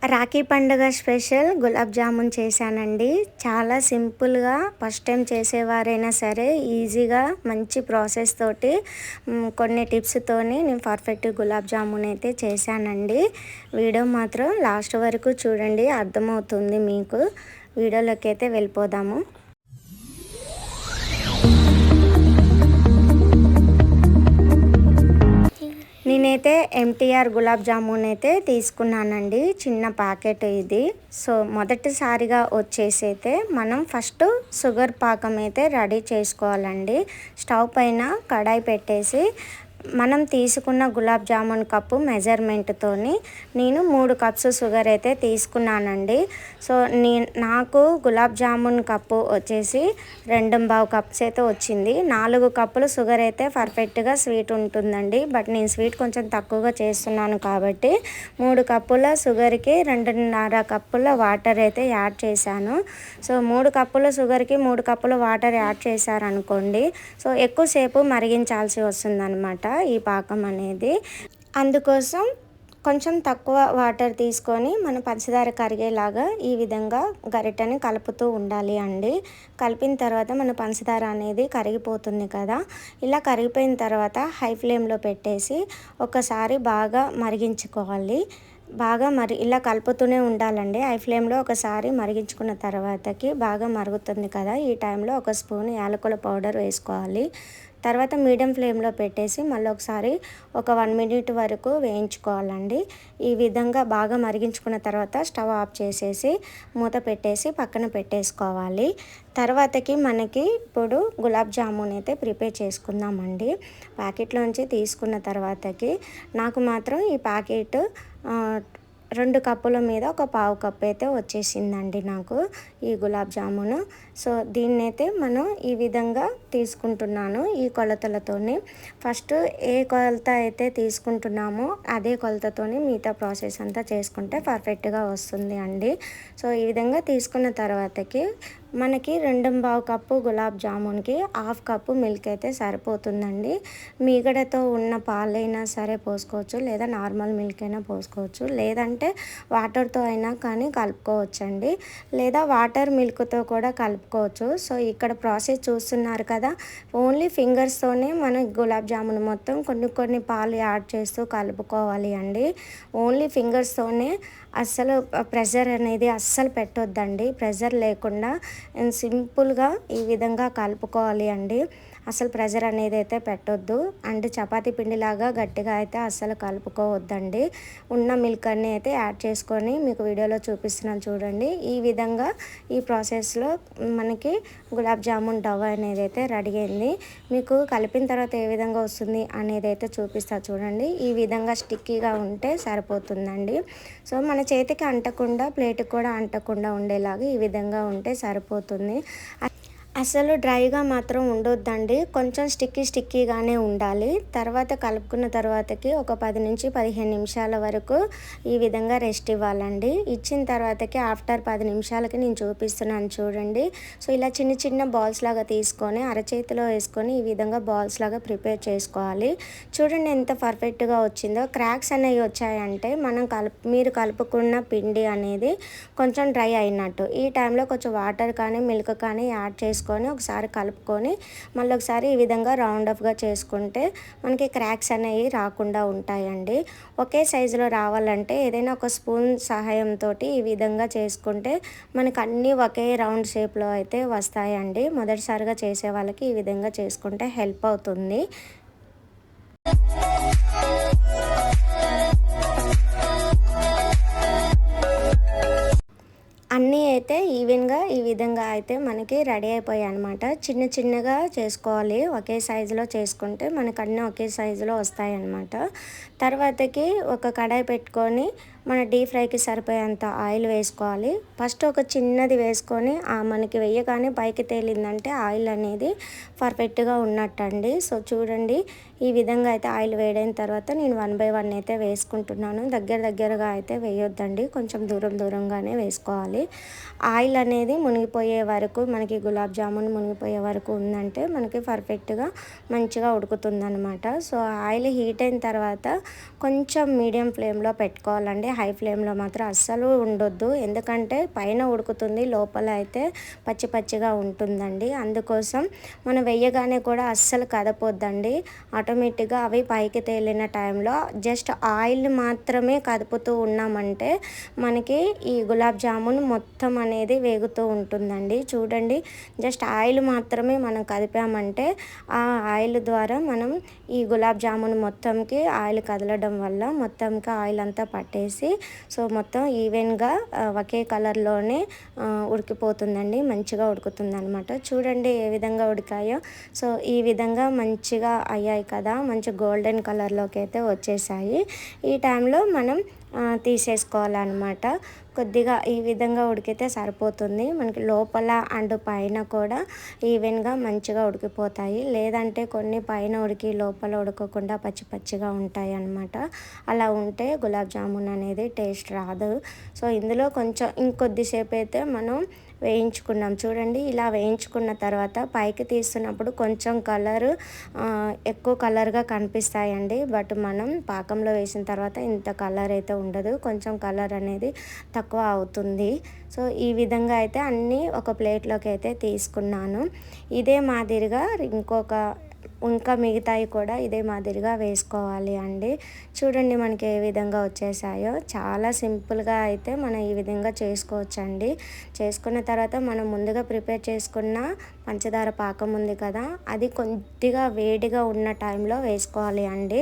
రాఖీ పండుగ స్పెషల్ గులాబ్ జామున్ చేశానండి. చాలా సింపుల్‌గా ఫస్ట్ టైం చేసేవారైనా సరే ఈజీగా మంచి ప్రాసెస్ తోటి కొన్ని టిప్స్‌తోని నేను పర్ఫెక్ట్ గులాబ్ జామున్ అయితే చేశానండి. వీడియో మాత్రం లాస్ట్ వరకు చూడండి, అర్థమవుతుంది మీకు. వీడియోలోకి అయితే వెళ్ళిపోదాము. నేనైతే ఎంటీఆర్ గులాబ్ జామున్ అయితే తీసుకున్నానండి, చిన్న ప్యాకెట్ ఇది. సో మొదటిసారిగా వచ్చేసి అయితే మనం ఫస్ట్ షుగర్ పాకం అయితే రెడీ చేసుకోవాలండి. స్టవ్ పైన కడాయి పెట్టేసి మనం తీసుకున్న గులాబ్ జామున్ కప్పు మెజర్మెంట్తోని నేను 3 కప్స్ షుగర్ అయితే తీసుకున్నానండి. సో నాకు గులాబ్ జామున్ కప్పు వచ్చేసి 2.25 కప్స్ అయితే వచ్చింది. 4 కప్పులు షుగర్ అయితే పర్ఫెక్ట్గా స్వీట్ ఉంటుందండి. బట్ నేను స్వీట్ కొంచెం తక్కువగా చేస్తున్నాను కాబట్టి 3 కప్పుల షుగర్కి 2.5 కప్పుల వాటర్ అయితే యాడ్ చేశాను. సో 3 కప్పుల షుగర్కి 3 కప్పుల వాటర్ యాడ్ చేశారనుకోండి, సో ఎక్కువసేపు మరిగించాల్సి వస్తుందన్నమాట ఈ పాకం అనేది. అందుకోసం కొంచెం తక్కువ వాటర్ తీసుకొని మన పంచదార కరిగేలాగా ఈ విధంగా గరిటెని కలుపుతూ ఉండాలి అండి. కలిపిన తర్వాత మన పంచదార అనేది కరిగిపోతుంది కదా. ఇలా కరిగిపోయిన తర్వాత హై ఫ్లేమ్లో పెట్టేసి ఒకసారి బాగా మరిగించుకోవాలి. బాగా ఇలా కలుపుతూనే ఉండాలండి. హై ఫ్లేమ్లో ఒకసారి మరిగించుకున్న తర్వాతకి బాగా మరుగుతుంది కదా, ఈ టైంలో 1 స్పూన్ యాలకుల పౌడర్ వేసుకోవాలి. తర్వాత మీడియం ఫ్లేమ్లో పెట్టేసి మళ్ళీ ఒకసారి ఒక 1 మినిట్ వరకు వేయించుకోవాలండి. ఈ విధంగా బాగా మరిగించుకున్న తర్వాత స్టవ్ ఆఫ్ చేసేసి మూత పెట్టేసి పక్కన పెట్టేసుకోవాలి. తర్వాతకి మనకి ఇప్పుడు గులాబ్ జామున్ అయితే ప్రిపేర్ చేసుకుందామండి. ప్యాకెట్లోంచి తీసుకున్న తర్వాతకి నాకు మాత్రం ఈ ప్యాకెట్ 2 కప్పుల మీద ఒక 1/2 కప్ అయితే వచ్చేసిందండి నాకు ఈ గులాబ్ జామును. సో దీన్నైతే మనం ఈ విధంగా తీసుకుంటున్నాను ఈ కొలతలతోని. ఫస్ట్ ఏ కొలత అయితే తీసుకుంటున్నామో అదే కొలతతోని మిగతా ప్రాసెస్ అంతా చేసుకుంటే పర్ఫెక్ట్గా వస్తుంది అండి. సో ఈ విధంగా తీసుకున్న తర్వాతకి మనకి 2.25 కప్పు గులాబ్ జామున్కి 1/2 కప్పు మిల్క్ అయితే సరిపోతుందండి. మీగడతో ఉన్న పాలైనా సరే పోసుకోవచ్చు, లేదా నార్మల్ మిల్క్ అయినా పోసుకోవచ్చు, లేదంటే వాటర్తో అయినా కానీ కలుపుకోవచ్చండి, లేదా వాటర్ మిల్క్తో కూడా కలుపుకోవచ్చు. సో ఇక్కడ ప్రాసెస్ చూస్తున్నారు కదా, ఓన్లీ ఫింగర్స్తోనే మనం గులాబ్ జామున్ మొత్తం కొన్ని పాలు యాడ్ చేస్తూ కలుపుకోవాలి అండి. ఓన్లీ ఫింగర్స్తోనే, అస్సలు ప్రెషర్ అనేది అస్సలు పెట్టొద్దండి. ప్రెషర్ లేకుండా సింపుల్గా ఈ విధంగా కలుపుకోవాలి అండి. అసలు ప్రెషర్ అనేది అయితే పెట్టొద్దు. అండ్ చపాతీ పిండిలాగా గట్టిగా అయితే అస్సలు కలుపుకోవద్దండి. ఉన్న మిల్క్ అన్నీ అయితే యాడ్ చేసుకొని మీకు వీడియోలో చూపిస్తున్నాను చూడండి. ఈ విధంగా ఈ ప్రాసెస్లో మనకి గులాబ్ జామున్ డవ్ అనేది అయితే రెడీ అయింది. మీకు కలిపిన తర్వాత ఏ విధంగా వస్తుంది అనేది అయితే చూపిస్తా చూడండి. ఈ విధంగా స్టిక్కీగా ఉంటే సరిపోతుందండి. సో మన చేతికి అంటకుండా, ప్లేట్కి కూడా అంటకుండా ఉండేలాగా ఈ విధంగా ఉంటే సరిపోతుంది. అసలు డ్రైగా మాత్రం ఉండొద్దండి, కొంచెం స్టిక్కీగానే ఉండాలి. తర్వాత కలుపుకున్న తర్వాతకి ఒక 10 నుంచి 15 నిమిషాల వరకు ఈ విధంగా రెస్ట్ ఇవ్వాలండి. ఇచ్చిన తర్వాతకి ఆఫ్టర్ 10 నిమిషాలకి నేను చూపిస్తున్నాను చూడండి. సో ఇలా చిన్న బాల్స్ లాగా తీసుకొని అరచేతిలో వేసుకొని ఈ విధంగా బాల్స్ లాగా ప్రిపేర్ చేసుకోవాలి. చూడండి ఎంత పర్ఫెక్ట్గా వచ్చిందో. క్రాక్స్ అనేవి వచ్చాయంటే మీరు కలుపుకున్న పిండి అనేది కొంచెం డ్రై అయినట్టు. ఈ టైంలో కొంచెం వాటర్ కానీ మిల్క్ కానీ యాడ్ చేసుకొని ఒకసారి కలుపుకొని మళ్ళీ ఒకసారి ఈ విధంగా రౌండ్ ఆఫ్గా చేసుకుంటే మనకి క్రాక్స్ అనేవి రాకుండా ఉంటాయండి. ఒకే సైజులో రావాలంటే ఏదైనా ఒక స్పూన్ సహాయంతో ఈ విధంగా చేసుకుంటే మనకు అన్నీ ఒకే రౌండ్ షేప్లో అయితే వస్తాయండి. మొదటిసారిగా చేసే వాళ్ళకి ఈ విధంగా చేసుకుంటే హెల్ప్ అవుతుంది. అన్నీ అయితే ఈవెన్గా ఈ విధంగా అయితే మనకి రెడీ అయిపోయాయి అనమాట. చిన్నగా చేసుకోవాలి. ఒకే సైజులో చేసుకుంటే మనకు అన్నీ ఒకే సైజులో వస్తాయి అన్నమాట. తర్వాతకి ఒక కడాయి పెట్టుకొని మన డీప్ ఫ్రైకి సరిపోయేంత ఆయిల్ వేసుకోవాలి. ఫస్ట్ ఒక చిన్నది వేసుకొని మనకి వేయగానే పైకి తేలిందంటే ఆయిల్ అనేది పర్ఫెక్ట్గా ఉన్నట్టండి. సో చూడండి, ఈ విధంగా అయితే ఆయిల్ వేడైన తర్వాత నేను 1 బై 1 అయితే వేసుకుంటున్నాను. దగ్గరగా అయితే వేయొద్దండి, కొంచెం దూరంగానే వేసుకోవాలి. ఆయిల్ అనేది మునిగిపోయే వరకు, మనకి గులాబ్ జామున్ మునిగిపోయే వరకు ఉందంటే మనకి పర్ఫెక్ట్గా మంచిగా ఉడుకుతుందన్నమాట. సో ఆయిల్ హీట్ అయిన తర్వాత కొంచెం మీడియం ఫ్లేమ్లో పెట్టుకోవాలండి. హై ఫ్లేమ్లో మాత్రం అస్సలు ఉండొద్దు, ఎందుకంటే పైన ఉడుకుతుంది, లోపల అయితే పచ్చి పచ్చిగా ఉంటుందండి. అందుకోసం మనం వేయగానే కూడా అస్సలు కదపొద్దండి. ఆటోమేటిక్గా అవి పైకి తేలిన టైంలో జస్ట్ ఆయిల్ మాత్రమే కదుపుతూ ఉన్నామంటే మనకి ఈ గులాబ్ జామున్ మొత్తం అనేది వేగుతూ ఉంటుందండి. చూడండి, జస్ట్ ఆయిల్ మాత్రమే మనం కదిపామంటే ఆ ఆయిల్ ద్వారా మనం ఈ గులాబ్ జామున్ మొత్తంకి ఆయిల్ కదలడం వల్ల మొత్తంకి ఆయిల్ అంతా పట్టేసి సో మొత్తం ఈవెన్గా ఒకే కలర్లోనే ఉడికిపోతుందండి, మంచిగా ఉడుకుతుంది అనమాట. చూడండి ఏ విధంగా ఉడికాయో. సో ఈ విధంగా మంచిగా అయ్యాయి కదా, మంచి గోల్డెన్ కలర్లోకి అయితే వచ్చేసాయి. ఈ టైంలో మనం తీసేసుకోవాలన్నమాట. కొద్దిగా ఈ విధంగా ఉడికితే సరిపోతుంది మనకి, లోపల అండ్ పైన కూడా ఈవెన్గా మంచిగా ఉడికిపోతాయి. లేదంటే కొన్ని పైన ఉడికి లోపల ఉడకకుండా పచ్చి పచ్చిగా ఉంటాయి అన్నమాట. అలా ఉంటే గులాబ్ జామున్ అనేది టేస్ట్ రాదు. సో ఇందులో కొంచెం ఇంకొద్దిసేపు అయితే మనం వేయించుకున్నాం. చూడండి, ఇలా వేయించుకున్న తర్వాత పైకి తీస్తున్నప్పుడు కొంచెం కలరు ఎక్కువ కలర్గా కనిపిస్తాయండి. బట్ మనం పాకంలో వేసిన తర్వాత ఇంత కలర్ అయితే ఉండదు, కొంచెం కలర్ అనేది తక్కువ అవుతుంది. సో ఈ విధంగా అయితే అన్నీ ఒక ప్లేట్లోకి అయితే తీసుకున్నాను. ఇదే మాదిరిగా ఇంకా మిగతాయి కూడా ఇదే మాదిరిగా వేసుకోవాలి అండి. చూడండి మనకి ఏ విధంగా వచ్చేసాయో. చాలా సింపుల్గా అయితే మనం ఈ విధంగా చేసుకోవచ్చండి. చేసుకున్న తర్వాత మనం ముందుగా ప్రిపేర్ చేసుకున్న పంచదార పాకం ఉంది కదా, అది కొద్దిగా వేడిగా ఉన్న టైంలో వేసుకోవాలి అండి.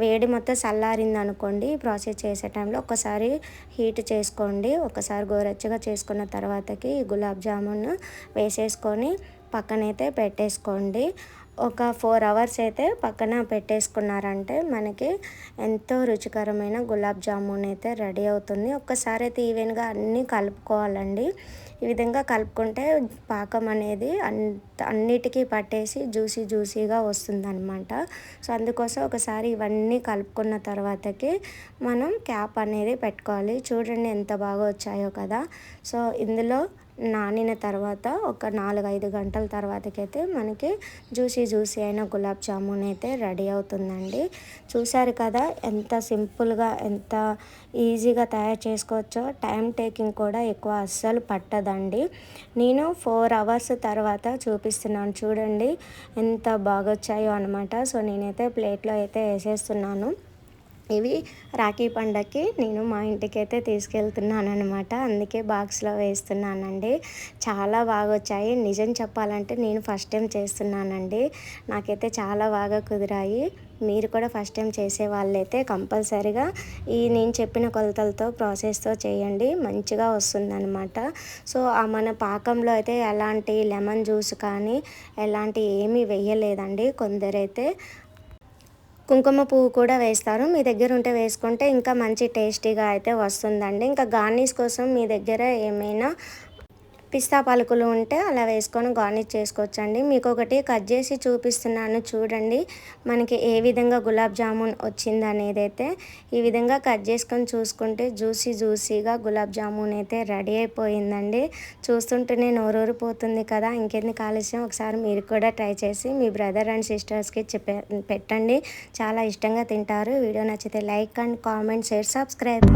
వేడి మొత్తం చల్లారింది అనుకోండి, ప్రాసెస్ చేసే టైంలో ఒకసారి హీట్ చేసుకోండి. ఒకసారి గోరెచ్చగా చేసుకున్న తర్వాతకి గులాబ్ జామున్ వేసేసుకొని పక్కనైతే పెట్టేసుకోండి. ఒక 4 అవర్స్ అయితే పక్కన పెట్టేసుకున్నారంటే మనకి ఎంతో రుచికరమైన గులాబ్ జామున్ అయితే రెడీ అవుతుంది. ఒక్కసారి అయితే ఈవెన్గా అన్నీ కలుపుకోవాలండి. ఈ విధంగా కలుపుకుంటే పాకం అనేది అన్నిటికీ పట్టేసి జ్యూసీగా వస్తుందన్నమాట. సో అందుకోసం ఒకసారి ఇవన్నీ కలుపుకున్న తర్వాతకి మనం క్యాప్ అనేది పెట్టుకోవాలి. చూడండి ఎంత బాగా వచ్చాయో కదా. సో ఇందులో నానిన తర్వాత ఒక 4-5 గంటల తర్వాతకైతే మనకి జ్యూసీ అయిన గులాబ్ జామున్ అయితే రెడీ అవుతుందండి. చూసారు కదా ఎంత సింపుల్గా, ఎంత ఈజీగా తయారు చేసుకోవచ్చో. టైం టేకింగ్ కూడా ఎక్కువ అస్సలు పట్టదండి. నేను 4 అవర్స్ తర్వాత చూపిస్తున్నాను, చూడండి ఎంత బాగా వచ్చాయో అనమాట. సో నేనైతే ప్లేట్లో అయితే వేసేస్తున్నాను. ఇవి రాఖీ పండగకి నేను మా ఇంటికి అయితే తీసుకెళ్తున్నాను అనమాట, అందుకే బాక్స్లో వేస్తున్నానండి. చాలా బాగా వచ్చాయి. నిజం చెప్పాలంటే నేను ఫస్ట్ టైం చేస్తున్నానండి, నాకైతే చాలా బాగా కుదిరాయి. మీరు కూడా ఫస్ట్ టైం చేసే వాళ్ళైతే కంపల్సరీగా ఈ నేను చెప్పిన కొలతలతో ప్రాసెస్తో చేయండి, మంచిగా వస్తుందన్నమాట. సో మన పాకంలో అయితే ఎలాంటి లెమన్ జ్యూస్ కానీ ఎలాంటి ఏమీ వేయలేదండి. కొందరైతే కుంకుమ పువ్వు కూడా వేస్తారు, మీ దగ్గర ఉంటే వేసుకుంటే ఇంకా మంచి టేస్టీగా అయితే వస్తుందండి. ఇంకా గార్నిష్ కోసం మీ దగ్గర ఏమైనా పిస్తా పలుకులు ఉంటే అలా వేసుకొని గార్నిష్ చేసుకోవచ్చండి. మీకు ఒకటి కట్ చేసి చూపిస్తున్నాను చూడండి, మనకి ఏ విధంగా గులాబ్ జామున్ వచ్చింది అనేది అయితే. ఈ విధంగా కట్ చేసుకొని చూసుకుంటే జ్యూసీగా గులాబ్ జామున్ అయితే రెడీ అయిపోయిందండి. చూస్తుంటేనే నోరూరిపోతుంది కదా. ఇంకెందుకు ఆలస్యం, ఒకసారి మీరు కూడా ట్రై చేసి మీ బ్రదర్ అండ్ సిస్టర్స్కి పెట్టండి, చాలా ఇష్టంగా తింటారు. వీడియో నచ్చితే like and comment, share, subscribe.